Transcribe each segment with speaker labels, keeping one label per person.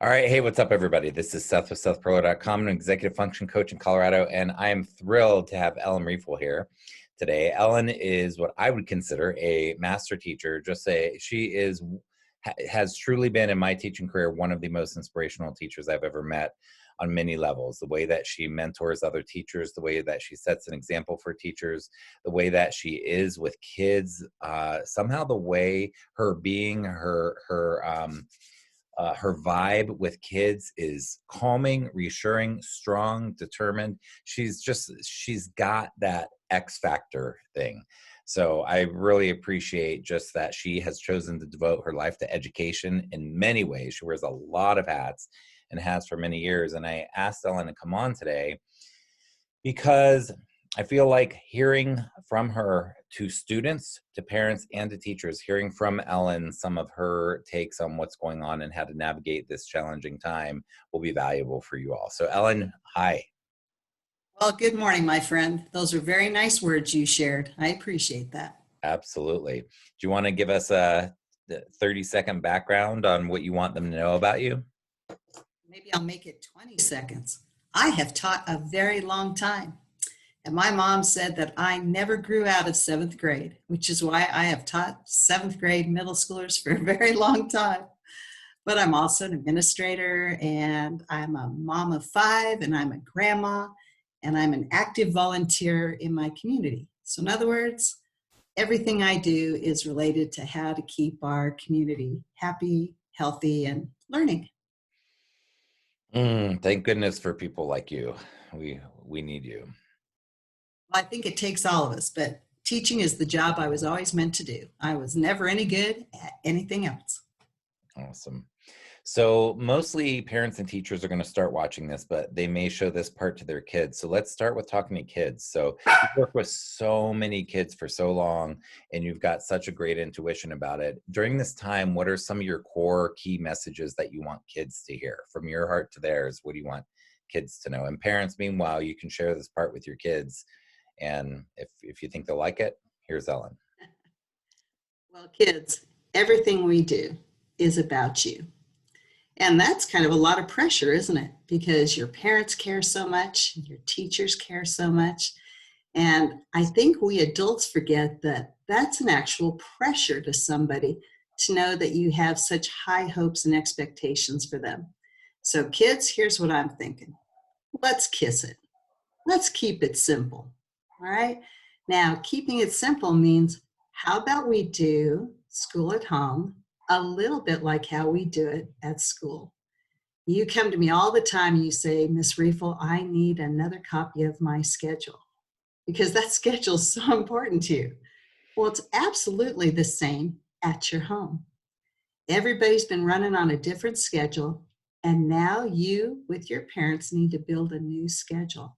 Speaker 1: All right. Hey, what's up, everybody? This is Seth with SethPerler.com, an executive function coach in Colorado, and I am thrilled to have Ellen Riefel here today. Ellen is what I would consider a master teacher. Has truly been in my teaching career one of the most inspirational teachers I've ever met on many levels. The way that she mentors other teachers, the way that she sets an example for teachers, the way that she is with kids, somehow the way her being, her vibe with kids is calming, reassuring, strong, determined. She's got that X factor thing. So I really appreciate just that she has chosen to devote her life to education in many ways. She wears a lot of hats and has for many years. And I asked Ellen to come on today because I feel like hearing from her, to students, to parents, and to teachers, hearing from Ellen some of her takes on what's going on and how to navigate this challenging time will be valuable for you all. So Ellen, hi.
Speaker 2: Well, good morning, my friend. Those are very nice words you shared. I appreciate that.
Speaker 1: Absolutely. Do you want to give us a 30-second background on what you want them to know about you?
Speaker 2: Maybe I'll make it 20 seconds. I have taught a very long time. And my mom said that I never grew out of seventh grade, which is why I have taught seventh grade middle schoolers for a very long time. But I'm also an administrator, and I'm a mom of 5, and I'm a grandma, and I'm an active volunteer in my community. So in other words, everything I do is related to how to keep our community happy, healthy, and learning.
Speaker 1: Thank goodness for people like you. We need you.
Speaker 2: Well, I think it takes all of us, but teaching is the job I was always meant to do. I was never any good at anything else.
Speaker 1: Awesome. So mostly parents and teachers are going to start watching this, but they may show this part to their kids. So let's start with talking to kids. So you work with so many kids for so long, and you've got such a great intuition about it. During this time, what are some of your core key messages that you want kids to hear? From your heart to theirs, what do you want kids to know? And parents, meanwhile, you can share this part with your kids. And if you think they'll like it, here's Ellen.
Speaker 2: Well, kids, everything we do is about you. And that's kind of a lot of pressure, isn't it? Because your parents care so much, your teachers care so much. And I think we adults forget that that's an actual pressure to somebody to know that you have such high hopes and expectations for them. So kids, here's what I'm thinking. Let's kiss it. Let's keep it simple. All right. Now, keeping it simple means how about we do school at home a little bit like how we do it at school. You come to me all the time and you say, Miss Riefel, I need another copy of my schedule because that schedule is so important to you. Well, it's absolutely the same at your home. Everybody's been running on a different schedule, and now you, with your parents, need to build a new schedule.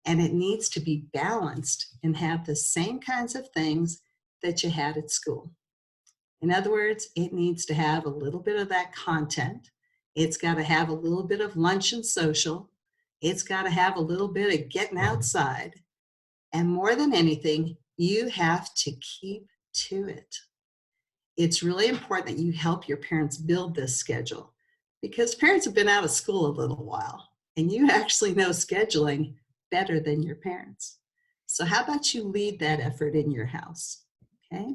Speaker 2: And it needs to be balanced and have the same kinds of things that you had at school. In other words, it needs to have a little bit of that content. It's got to have a little bit of lunch and social. It's got to have a little bit of getting outside. And more than anything, you have to keep to it. It's really important that you help your parents build this schedule because parents have been out of school a little while and you actually know scheduling better than your parents. So how about you lead that effort in your house? Okay.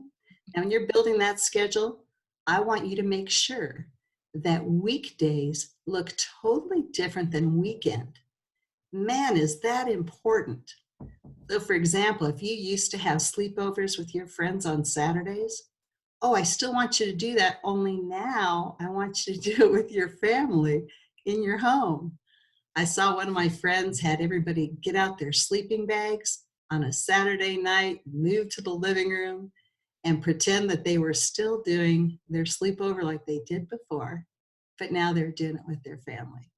Speaker 2: Now, when you're building that schedule, I want you to make sure that weekdays look totally different than weekend. Man, is that important. So, for example, if you used to have sleepovers with your friends on Saturdays, oh, I still want you to do that, only now I want you to do it with your family in your home. I saw one of my friends had everybody get out their sleeping bags on a Saturday night, move to the living room, and pretend that they were still doing their sleepover like they did before, but now they're doing it with their family.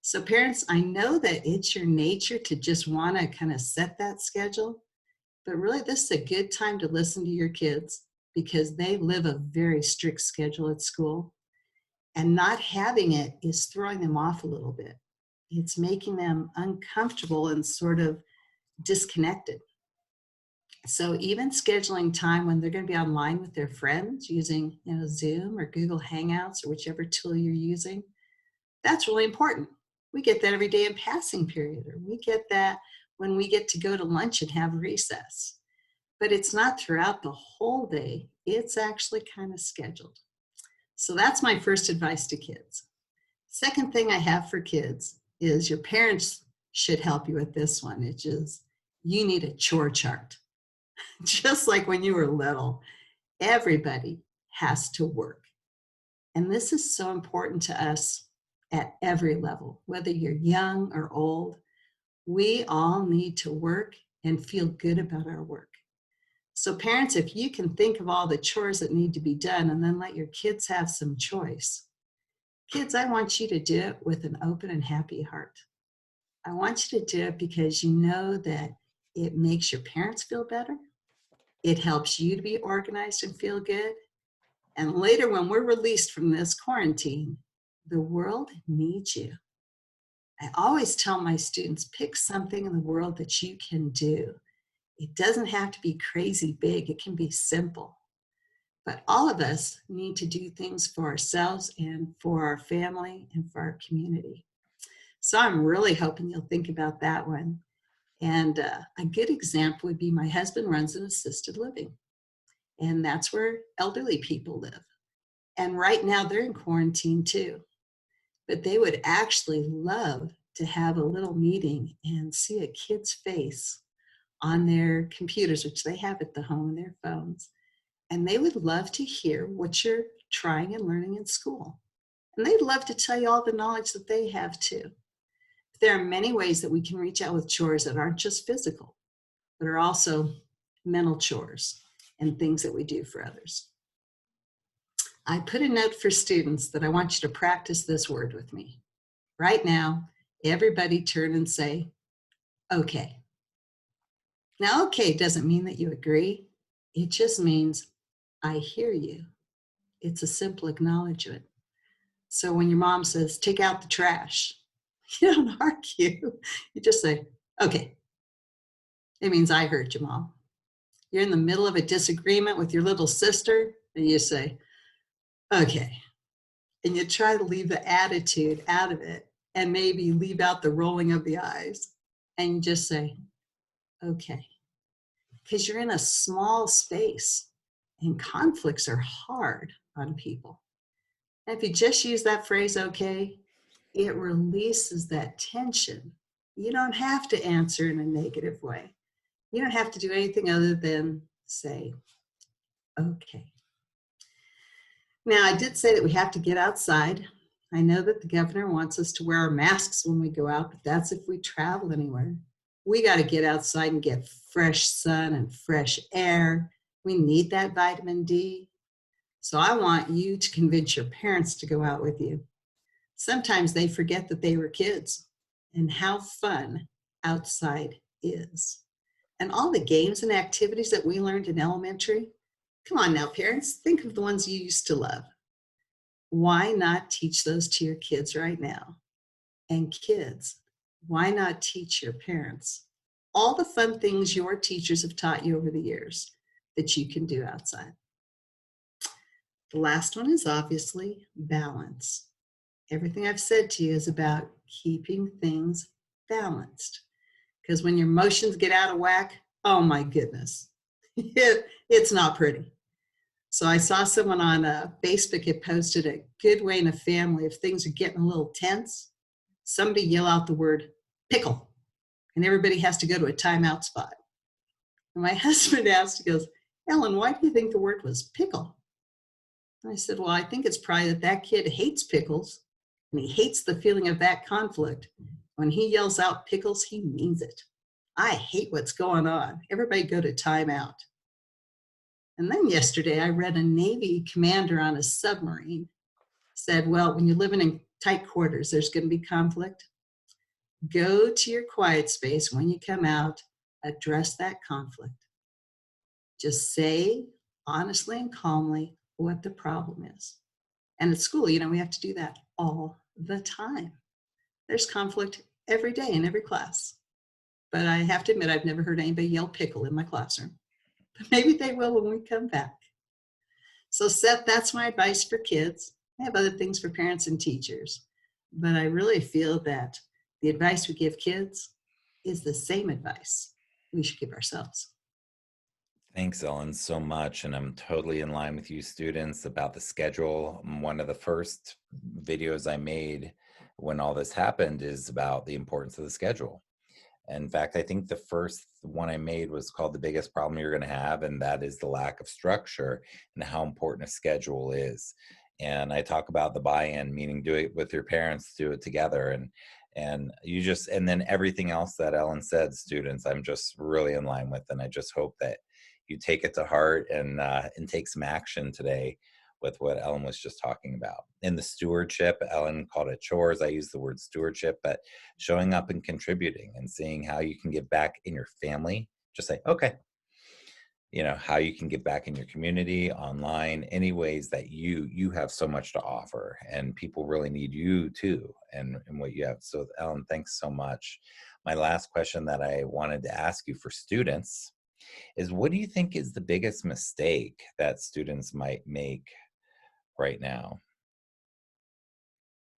Speaker 2: So parents, I know that it's your nature to just want to kind of set that schedule, but really this is a good time to listen to your kids because they live a very strict schedule at school, and not having it is throwing them off a little bit. It's making them uncomfortable and sort of disconnected. So even scheduling time when they're going to be online with their friends using Zoom or Google Hangouts or whichever tool you're using, That's really important. We get that every day in passing period, or we get that when we get to go to lunch and have recess. But it's not throughout the whole day. It's actually kind of scheduled. So that's my first advice to kids. Second thing I have for kids is your parents should help you with this one. It's just, you need a chore chart. Just like when you were little, everybody has to work. And this is so important to us at every level, whether you're young or old. We all need to work and feel good about our work. So parents, if you can think of all the chores that need to be done and then let your kids have some choice. Kids, I want you to do it with an open and happy heart. I want you to do it because you know that it makes your parents feel better. It helps you to be organized and feel good. And later when we're released from this quarantine, the world needs you. I always tell my students, pick something in the world that you can do. It doesn't have to be crazy big. It can be simple. But all of us need to do things for ourselves and for our family and for our community. So I'm really hoping you'll think about that one. And a good example would be my husband runs an assisted living. And that's where elderly people live. And right now they're in quarantine too. But they would actually love to have a little meeting and see a kid's face on their computers, which they have at the home and their phones. And they would love to hear what you're trying and learning in school. And they'd love to tell you all the knowledge that they have too. There are many ways that we can reach out with chores that aren't just physical, but are also mental chores and things that we do for others. I put a note for students that I want you to practice this word with me. Right now, everybody turn and say, okay. Now, okay doesn't mean that you agree. It just means I hear you. It's a simple acknowledgement. So when your mom says, take out the trash, you don't argue. You just say, okay. It means I heard you, Mom. You're in the middle of a disagreement with your little sister, and you say, okay. And you try to leave the attitude out of it and maybe leave out the rolling of the eyes and you just say, okay. Because you're in a small space and conflicts are hard on people. And if you just use that phrase, okay, it releases that tension. You don't have to answer in a negative way. You don't have to do anything other than say, okay. Now, I did say that we have to get outside. I know that the governor wants us to wear our masks when we go out, but that's if we travel anywhere. We got to get outside and get fresh sun and fresh air. We need that vitamin D. So I want you to convince your parents to go out with you. Sometimes they forget that they were kids and how fun outside is. And all the games and activities that we learned in elementary, come on now, parents, think of the ones you used to love. Why not teach those to your kids right now? And kids, why not teach your parents all the fun things your teachers have taught you over the years that you can do outside? The last one is obviously balance. Everything I've said to you is about keeping things balanced. Because when your emotions get out of whack, oh my goodness, it's not pretty. So I saw someone on Facebook had posted a good way in a family if things are getting a little tense, somebody yell out the word pickle, and everybody has to go to a timeout spot. And my husband asked, he goes, Ellen, why do you think the word was pickle? And I said, well, I think it's probably that that kid hates pickles, and he hates the feeling of that conflict. When he yells out pickles, he means it. I hate what's going on. Everybody go to timeout. And then yesterday, I read a Navy commander on a submarine said, well, when you're living in tight quarters, there's going to be conflict. Go to your quiet space when you come out, address that conflict. Just say honestly and calmly what the problem is. And at school, we have to do that all the time. There's conflict every day in every class. But I have to admit, I've never heard anybody yell pickle in my classroom. But maybe they will when we come back. So Seth, that's my advice for kids. I have other things for parents and teachers. But I really feel that the advice we give kids is the same advice we should give ourselves.
Speaker 1: Thanks, Ellen, so much. And I'm totally in line with you students about the schedule. One of the first videos I made when all this happened is about the importance of the schedule. In fact, I think the first one I made was called The Biggest Problem You're going to Have, and that is the lack of structure and how important a schedule is. And I talk about the buy-in, meaning do it with your parents, do it together. And you just, and then everything else that Ellen said, students, I'm just really in line with. And I just hope that you take it to heart and take some action today with what Ellen was just talking about. In the stewardship, Ellen called it chores. I use the word stewardship, but showing up and contributing and seeing how you can give back in your family. Just say, okay, how you can give back in your community, online, any ways that you have so much to offer, and people really need you too, and what you have. So Ellen, thanks so much. My last question that I wanted to ask you for students is, what do you think is the biggest mistake that students might make right now?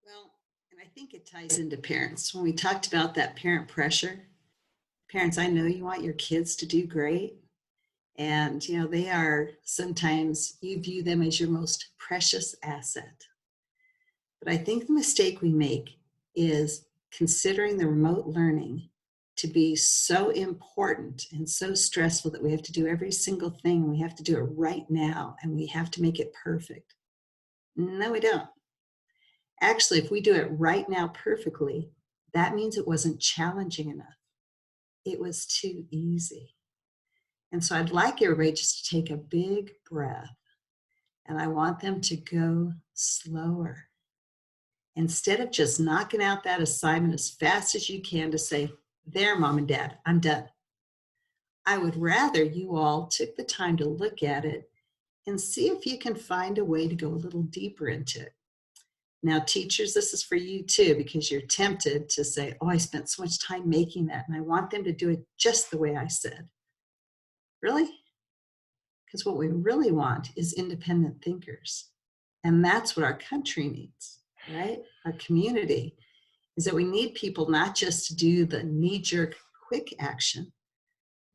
Speaker 2: Well, and I think it ties into parents. When we talked about that parent pressure, parents, I know you want your kids to do great. And, they are sometimes, you view them as your most precious asset. But I think the mistake we make is considering the remote learning to be so important and so stressful that we have to do every single thing. We have to do it right now and we have to make it perfect. No, we don't. Actually, if we do it right now perfectly, that means it wasn't challenging enough. It was too easy. And so I'd like everybody just to take a big breath, and I want them to go slower. Instead of just knocking out that assignment as fast as you can to say, there, mom and dad, I'm done. I would rather you all took the time to look at it and see if you can find a way to go a little deeper into it. Now, teachers, this is for you too, because you're tempted to say, oh, I spent so much time making that, and I want them to do it just the way I said. Really? Because what we really want is independent thinkers. And that's what our country needs, right? Our community is that we need people not just to do the knee-jerk quick action.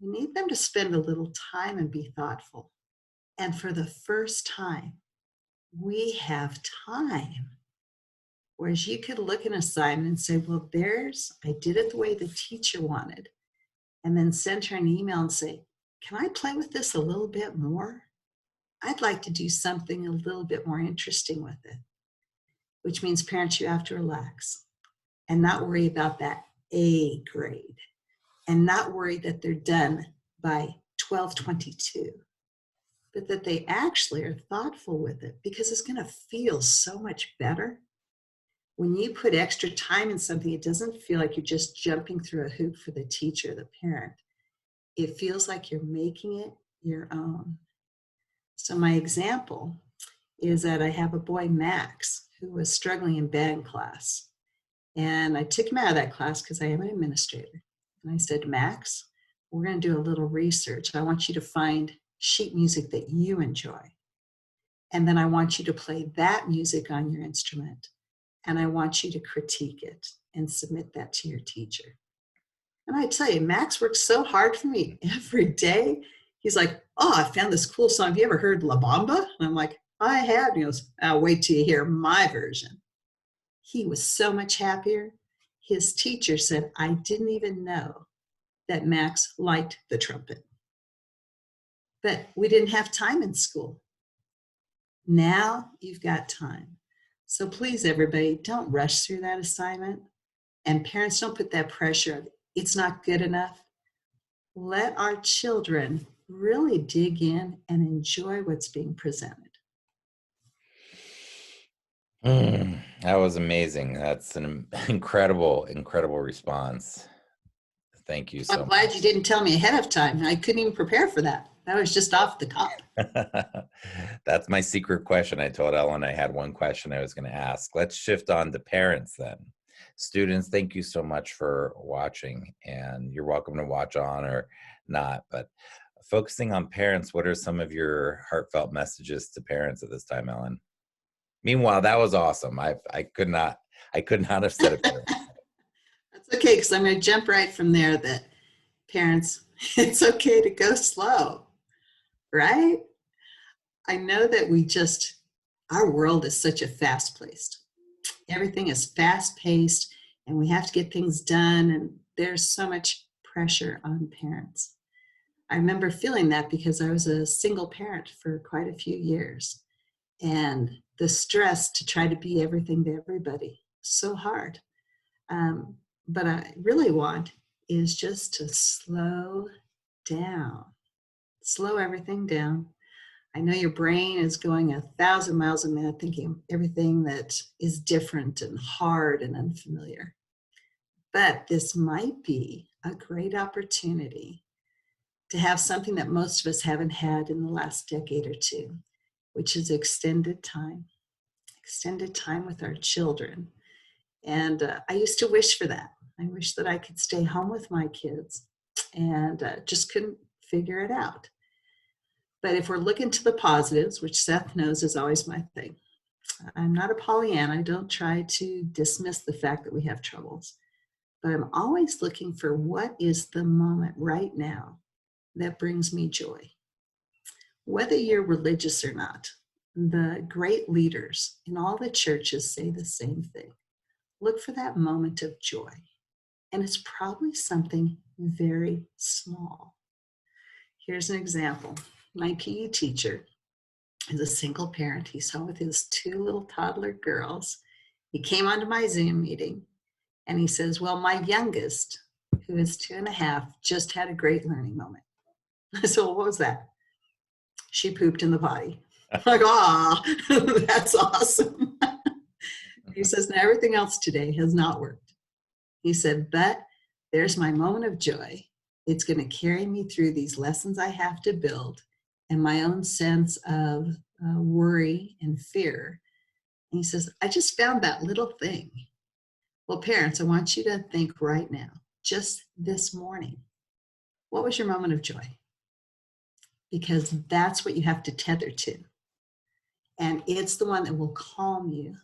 Speaker 2: We need them to spend a little time and be thoughtful. And for the first time, we have time. Whereas you could look at an assignment and say, well, I did it the way the teacher wanted. And then send her an email and say, can I play with this a little bit more? I'd like to do something a little bit more interesting with it. Which means parents, you have to relax and not worry about that A grade and not worry that they're done by 12:22, but that they actually are thoughtful with it, because it's going to feel so much better. When you put extra time in something, it doesn't feel like you're just jumping through a hoop for the teacher, the parent. It feels like you're making it your own. So my example is that I have a boy, Max, who was struggling in band class. And I took him out of that class because I am an administrator. And I said, Max, we're going to do a little research. I want you to find sheet music that you enjoy. And then I want you to play that music on your instrument. And I want you to critique it and submit that to your teacher. And I tell you, Max works so hard for me every day. He's like, oh, I found this cool song. Have you ever heard La Bamba? And I'm like, I have. And he goes, I'll wait till you hear my version. He was so much happier. His teacher said, I didn't even know that Max liked the trumpet. But we didn't have time in school. Now you've got time. So please, everybody, don't rush through that assignment. And parents, don't put that pressure of it's not good enough. Let our children really dig in and enjoy what's being presented.
Speaker 1: That was amazing. That's an incredible, incredible response. Thank you so
Speaker 2: I'm glad
Speaker 1: much.
Speaker 2: you didn't tell me ahead of time. I couldn't even prepare for that. That was just off the cuff.
Speaker 1: That's my secret question. I told Ellen I had one question I was going to ask. Let's shift on to parents then. Students, thank you so much for watching, and you're welcome to watch on or not. But focusing on parents, what are some of your heartfelt messages to parents at this time, Ellen? Meanwhile, that was awesome. I could not, I could not have said it better.
Speaker 2: That's okay, because I'm going to jump right from there that parents, it's okay to go slow, right? I know that our world is such a fast place. Everything is fast paced and we have to get things done. And there's so much pressure on parents. I remember feeling that because I was a single parent for quite a few years. And the stress to try to be everything to everybody, so hard. But I really want is just to slow down, slow everything down. I know your brain is going 1,000 miles a minute thinking everything that is different and hard and unfamiliar. But this might be a great opportunity to have something that most of us haven't had in the last decade or two, which is extended time with our children. And I used to wish for that. I wish that I could stay home with my kids and just couldn't figure it out. But if we're looking to the positives, which Seth knows is always my thing, I'm not a Pollyanna. I don't try to dismiss the fact that we have troubles, but I'm always looking for what is the moment right now that brings me joy. Whether you're religious or not, the great leaders in all the churches say the same thing. Look for that moment of joy. And it's probably something very small. Here's an example. My PE teacher is a single parent. He's home with his 2 little toddler girls. He came onto my Zoom meeting and he says, well, my youngest, who is 2.5, just had a great learning moment. I said, well, what was that? She pooped in the potty. I'm like, that's awesome. He says, now everything else today has not worked. He said, but there's my moment of joy. It's going to carry me through these lessons I have to build and my own sense of worry and fear. And he says, I just found that little thing. Well, parents, I want you to think right now, just this morning, what was your moment of joy? Because that's what you have to tether to. And it's the one that will calm you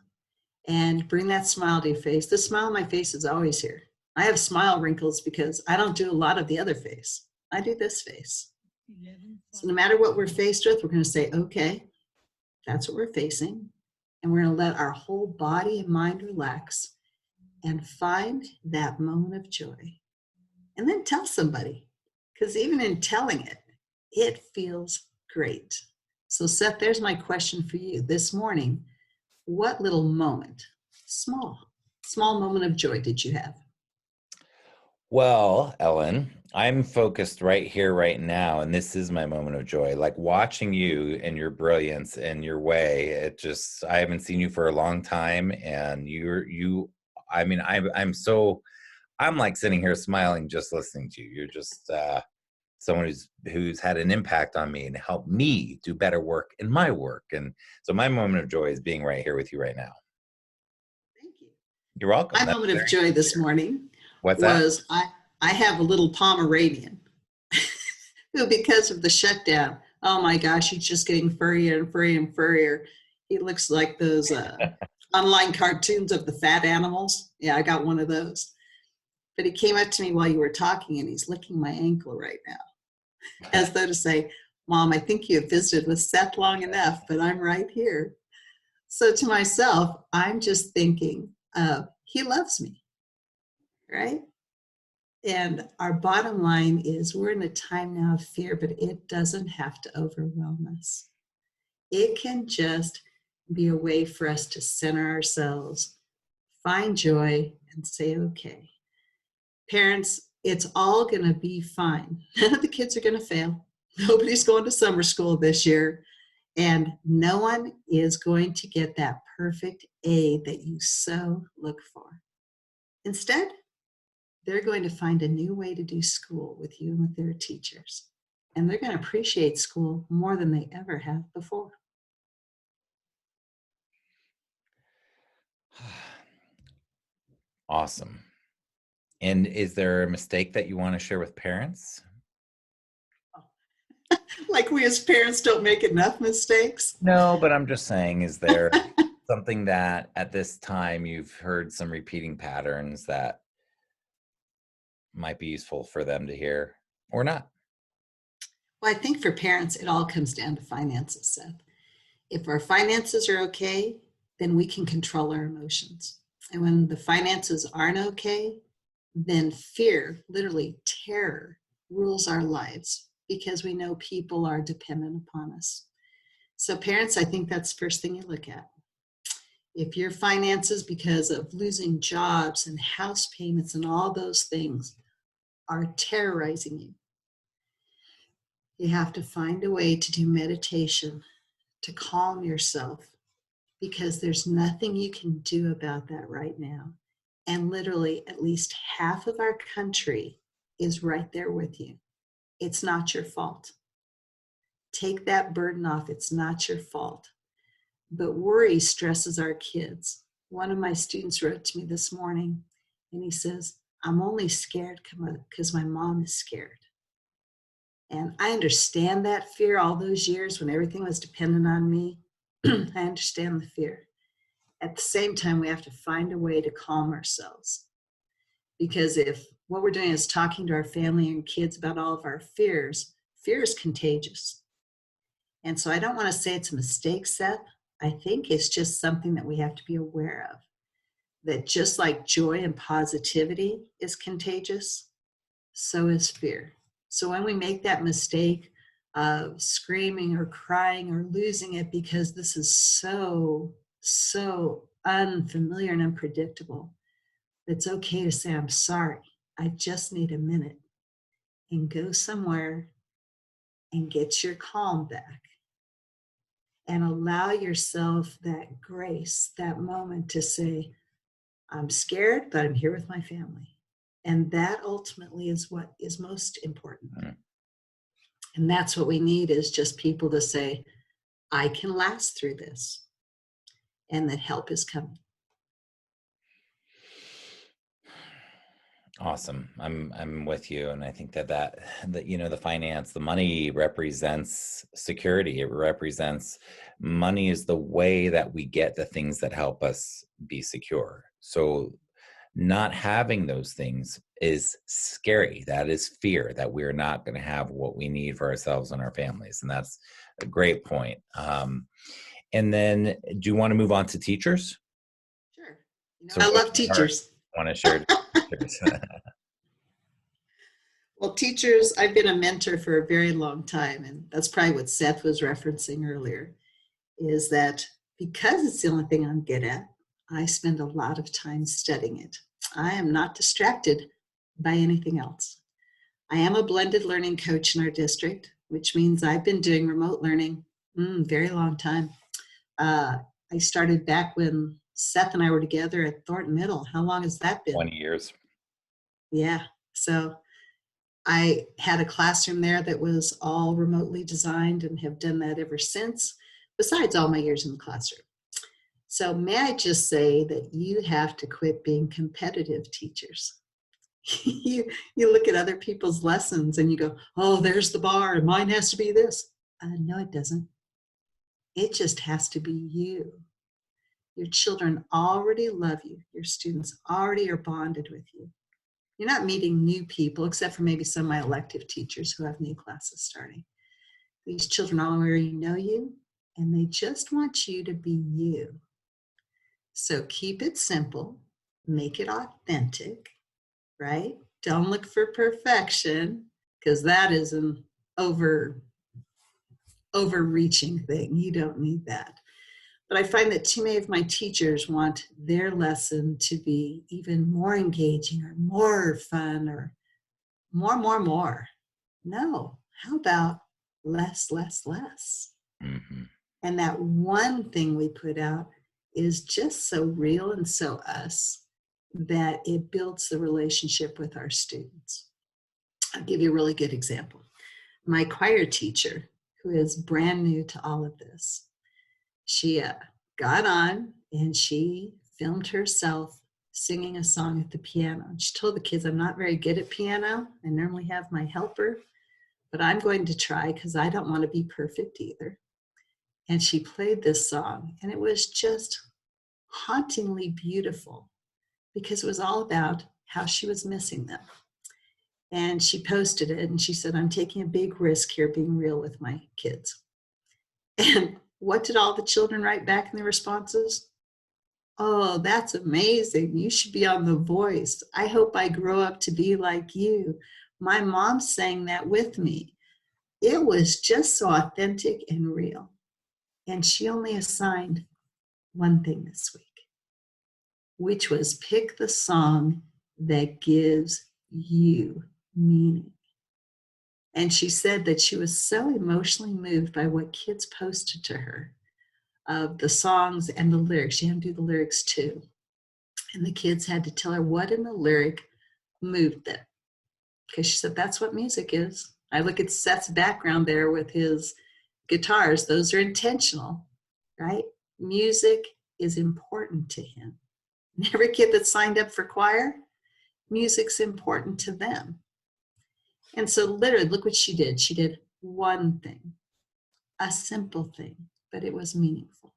Speaker 2: and bring that smile to your face. The smile on my face is always here. I have smile wrinkles because I don't do a lot of the other face. I do this face. So no matter what we're faced with, we're going to say, okay, that's what we're facing. And we're going to let our whole body and mind relax and find that moment of joy. And then tell somebody, because even in telling it, it feels great. So Seth, there's my question for you this morning. What little moment, small moment of joy did you have?
Speaker 1: Well, Ellen, I'm focused right here, right now, and this is my moment of joy. Like watching you and your brilliance and your way, I haven't seen you for a long time, and I'm like sitting here smiling just listening to you. You're just someone who's had an impact on me and helped me do better work in my work. And so my moment of joy is being right here with you right now.
Speaker 2: Thank you.
Speaker 1: You're welcome.
Speaker 2: My moment of joy this morning
Speaker 1: What's that?
Speaker 2: was I have a little Pomeranian who, because of the shutdown, oh my gosh, he's just getting furrier and furrier and furrier. He looks like those online cartoons of the fat animals. Yeah, I got one of those. But he came up to me while you were talking and he's licking my ankle right now, as though to say, Mom, I think you have visited with Seth long enough, but I'm right here. So to myself, I'm just thinking, he loves me, right? And our bottom line is we're in a time now of fear, but it doesn't have to overwhelm us. It can just be a way for us to center ourselves, find joy, and say, okay, parents, it's all going to be fine. None of the kids are going to fail. Nobody's going to summer school this year. And no one is going to get that perfect A that you so look for. Instead, they're going to find a new way to do school with you and with their teachers. And they're going to appreciate school more than they ever have before.
Speaker 1: Awesome. And is there a mistake that you want to share with parents?
Speaker 2: Like we as parents don't make enough mistakes?
Speaker 1: No, but I'm just saying, is there something that at this time you've heard some repeating patterns that might be useful for them to hear or not?
Speaker 2: Well, I think for parents, it all comes down to finances, Seth. If our finances are okay, then we can control our emotions. And when the finances aren't okay, then fear, literally terror, rules our lives because we know people are dependent upon us. So parents, I think that's the first thing you look at. If your finances, because of losing jobs and house payments and all those things, are terrorizing you, you have to find a way to do meditation to calm yourself because there's nothing you can do about that right now. And literally, at least half of our country is right there with you. It's not your fault. Take that burden off. It's not your fault. But worry stresses our kids. One of my students wrote to me this morning and he says, I'm only scared because my mom is scared. And I understand that fear all those years when everything was dependent on me. I understand the fear. At the same time, we have to find a way to calm ourselves. Because if what we're doing is talking to our family and kids about all of our fears, fear is contagious. And so I don't want to say it's a mistake, Seth. I think it's just something that we have to be aware of. That just like joy and positivity is contagious, so is fear. So when we make that mistake of screaming or crying or losing it because this is so unfamiliar and unpredictable, it's okay to say, I'm sorry. I just need a minute and go somewhere and get your calm back and allow yourself that grace, that moment to say, I'm scared, but I'm here with my family. And that ultimately is what is most important. And that's what we need is just people to say, I can last through this and that help is coming.
Speaker 1: Awesome. I'm with you. And I think that the finance, the money represents security. It represents money is the way that we get the things that help us be secure. So not having those things is scary. That is fear that we're not going to have what we need for ourselves and our families. And that's a great point. And then do you want to move on to teachers?
Speaker 2: Sure.
Speaker 1: So
Speaker 2: I love teachers.
Speaker 1: Want to share teachers?
Speaker 2: Well, teachers, I've been a mentor for a very long time. And that's probably what Seth was referencing earlier, is that because it's the only thing I'm good at, I spend a lot of time studying it. I am not distracted by anything else. I am a blended learning coach in our district, which means I've been doing remote learning very long time. I started back when Seth and I were together at Thornton Middle. How long has that been?
Speaker 1: 20 years.
Speaker 2: Yeah. So I had a classroom there that was all remotely designed and have done that ever since, besides all my years in the classroom. So may I just say that you have to quit being competitive, teachers. you look at other people's lessons and you go, oh, there's the bar and mine has to be this. No, it doesn't. It just has to be you. Your children already love you. Your students already are bonded with you. You're not meeting new people, except for maybe some of my elective teachers who have new classes starting. These children already know you, and they just want you to be you. So keep it simple, make it authentic, right? Don't look for perfection, because that is an overreaching thing. You don't need that. But I find that too many of my teachers want their lesson to be even more engaging or more fun or more. No, how about less?
Speaker 1: Mm-hmm.
Speaker 2: And that one thing we put out is just so real and so us that it builds the relationship with our students. I'll give you a really good example. My choir teacher, who is brand new to all of this, she got on and she filmed herself singing a song at the piano. And she told the kids, I'm not very good at piano. I normally have my helper, but I'm going to try because I don't want to be perfect either. And she played this song, and it was just hauntingly beautiful because it was all about how she was missing them. And she posted it and she said, I'm taking a big risk here being real with my kids. And what did all the children write back in their responses? Oh, that's amazing. You should be on The Voice. I hope I grow up to be like you. My mom sang that with me. It was just so authentic and real. And she only assigned one thing this week, which was pick the song that gives you meaning. And she said that she was so emotionally moved by what kids posted to her of the songs and the lyrics. She had to do the lyrics too. And the kids had to tell her what in the lyric moved them. Because she said, that's what music is. I look at Seth's background there with his guitars. Those are intentional, right? Music is important to him. And every kid that signed up for choir, music's important to them. And so literally, look what she did. She did one thing, a simple thing, but it was meaningful.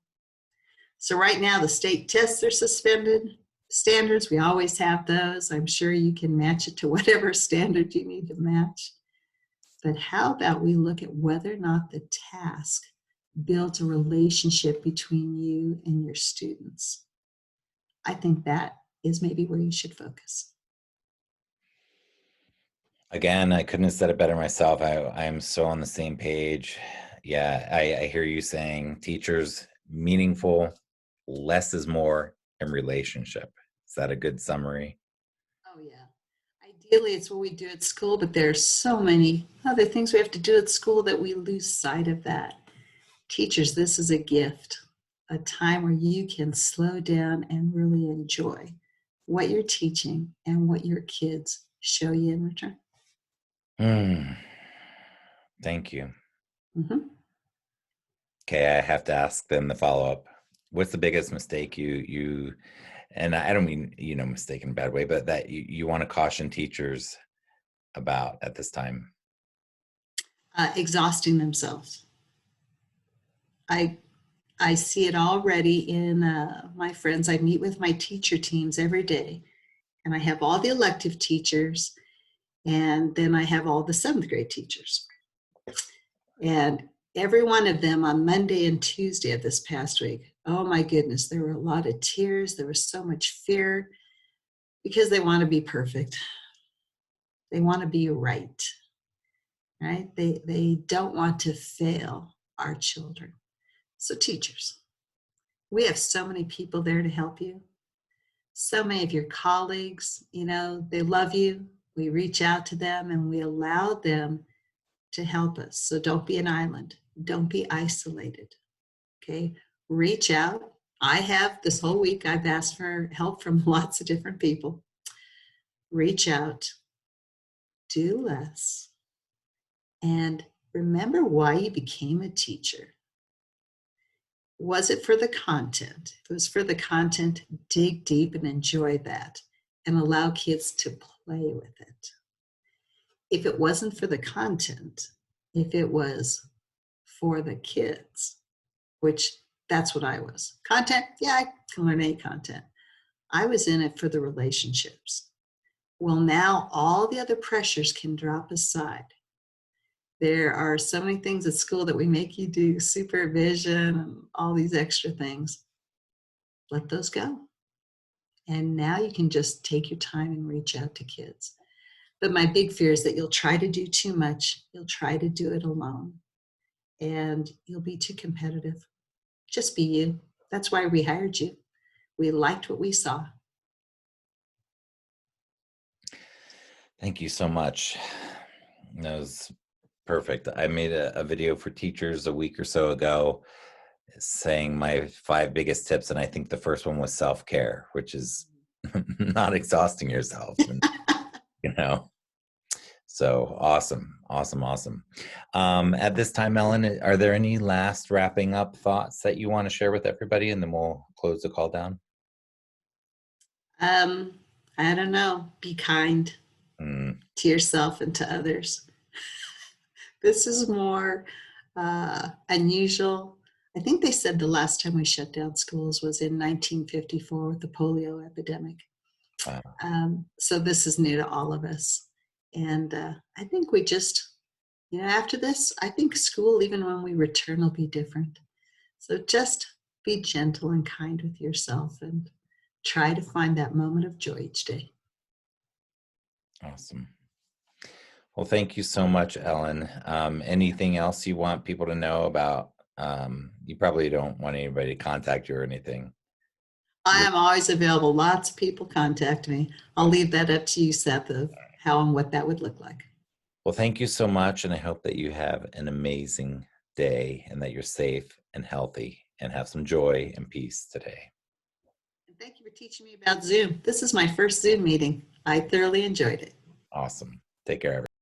Speaker 2: So right now, the state tests are suspended. Standards, we always have those. I'm sure you can match it to whatever standard you need to match. But how about we look at whether or not the task built a relationship between you and your students? I think that is maybe where you should focus.
Speaker 1: Again, I couldn't have said it better myself. I am so on the same page. Yeah, I hear you saying teachers, meaningful, less is more in relationship. Is that a good summary?
Speaker 2: Oh, yeah. Ideally, it's what we do at school, but there are so many other things we have to do at school that we lose sight of that. Teachers, this is a gift, a time where you can slow down and really enjoy what you're teaching and what your kids show you in return.
Speaker 1: Thank you.
Speaker 2: Mm-hmm.
Speaker 1: Okay, I have to ask then the follow-up. What's the biggest mistake you and I don't mean, mistake in a bad way, but that you want to caution teachers about at this time?
Speaker 2: Exhausting themselves. I see it already in my friends. I meet with my teacher teams every day, and I have all the elective teachers, and then I have all the seventh grade teachers. And every one of them on Monday and Tuesday of this past week, oh my goodness, there were a lot of tears. There was so much fear because they want to be perfect. They want to be right? They don't want to fail our children. So teachers, we have so many people there to help you. So many of your colleagues, they love you. We reach out to them and we allow them to help us. So don't be an island. Don't be isolated. Okay. Reach out. I have this whole week, I've asked for help from lots of different people. Reach out. Do less. And remember why you became a teacher. Was it for the content? If it was for the content, dig deep and enjoy that and allow kids to play with it. If it wasn't for the content, if it was for the kids, which that's what I was. Content, yeah, I can learn any content. I was in it for the relationships. Well, now all the other pressures can drop aside. There are so many things at school that we make you do, supervision and all these extra things. Let those go. And now you can just take your time and reach out to kids. But my big fear is that you'll try to do too much. You'll try to do it alone. And you'll be too competitive. Just be you. That's why we hired you. We liked what we saw.
Speaker 1: Thank you so much. That was perfect. I made a video for teachers a week or so ago saying my 5 biggest tips. And I think the first one was self-care, which is not exhausting yourself. And, so awesome. At this time, Ellen, are there any last wrapping up thoughts that you want to share with everybody? And then we'll close the call down.
Speaker 2: I don't know. Be kind to yourself and to others. This is more unusual. I think they said the last time we shut down schools was in 1954 with the polio epidemic.
Speaker 1: Wow.
Speaker 2: So this is new to all of us. And I think we just, after this, I think school, even when we return, will be different. So just be gentle and kind with yourself and try to find that moment of joy each day.
Speaker 1: Awesome. Well, thank you so much, Ellen. Anything else you want people to know about? You probably don't want anybody to contact you or anything.
Speaker 2: I
Speaker 1: You're
Speaker 2: am always available. Lots of people contact me. I'll leave that up to you, Seth, of how and what that would look like.
Speaker 1: Well, thank you so much. And I hope that you have an amazing day and that you're safe and healthy and have some joy and peace today.
Speaker 2: And thank you for teaching me about Zoom. This is my first Zoom meeting. I thoroughly enjoyed it.
Speaker 1: Awesome. Take care, everyone.